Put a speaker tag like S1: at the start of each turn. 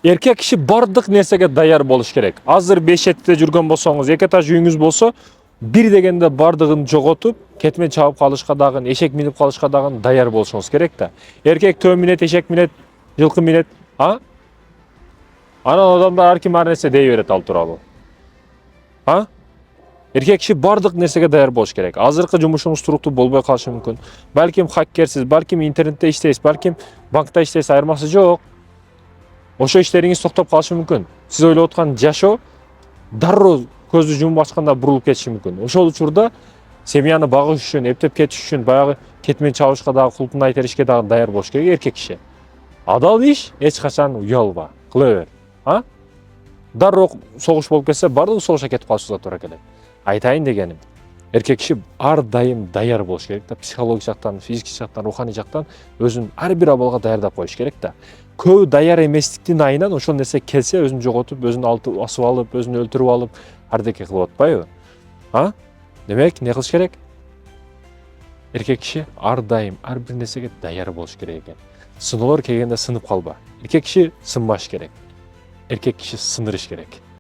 S1: Erkek kişi bardык нерсеге даяр болуш керек. Азыр 5-7 жүргөн болсоңуз, эки этаж үйүңүз болсо, бир дегенде бардыгын жоготуп, кетмен чабып калышка дагы, эшек минип калышка дагы даяр болушуңуз керек да. Эркек төө минет, эшек минет, жылкы минет, а? Анан адамдар ар ким ар нерсе дей берет ал тууралуу. А? Эркек киши бардык нерсеге даяр болуш керек. Азыркы жумушуңуз туруктуу болбой калышы мүмкүн. Балким хаккерсиз, балким интернетте иштейсиз, балким банкта иштейсиз, айырмасы жок. Ошо иштериңиз токтоп калышы мүмкүн. Сиз ойлоп аткан жашоо дароо көздү жумуп ачканда бурулуп кетиши мүмкүн. Ошол учурда семьяны багыш үчүн, эптеп кетиш үчүн баягы кетмен чабышка дагы, кулпунай теришке дагы даяр болуш керек эркек киши. Адал иш эч качан уялба, кыла бер. А? Дароо согуш болуп кетсе, бардыгы согушка кетип калышыбызга туура келет. Айтайын дегеним, эркек киши ар дайым даяр болуш керек да, психологик жактан, физикалык жактан, руханий жактан өзүн ар бир абалга даярдап коюш керек да. Көбү даяр эместиктин айынан ошол нерсе келсе өзүн жоготуп, өзүн асып алып, өзүн өлтүрүп алып, ардеке кылып атпайбы? А? Демек, не кылыш керек? Эркек киши ар дайым ар бир нерсеге даяр болуш керек экен. Сыноолор келгенде сынып калба. Эркек киши сынбаш керек. Эркек киши сындырыш керек.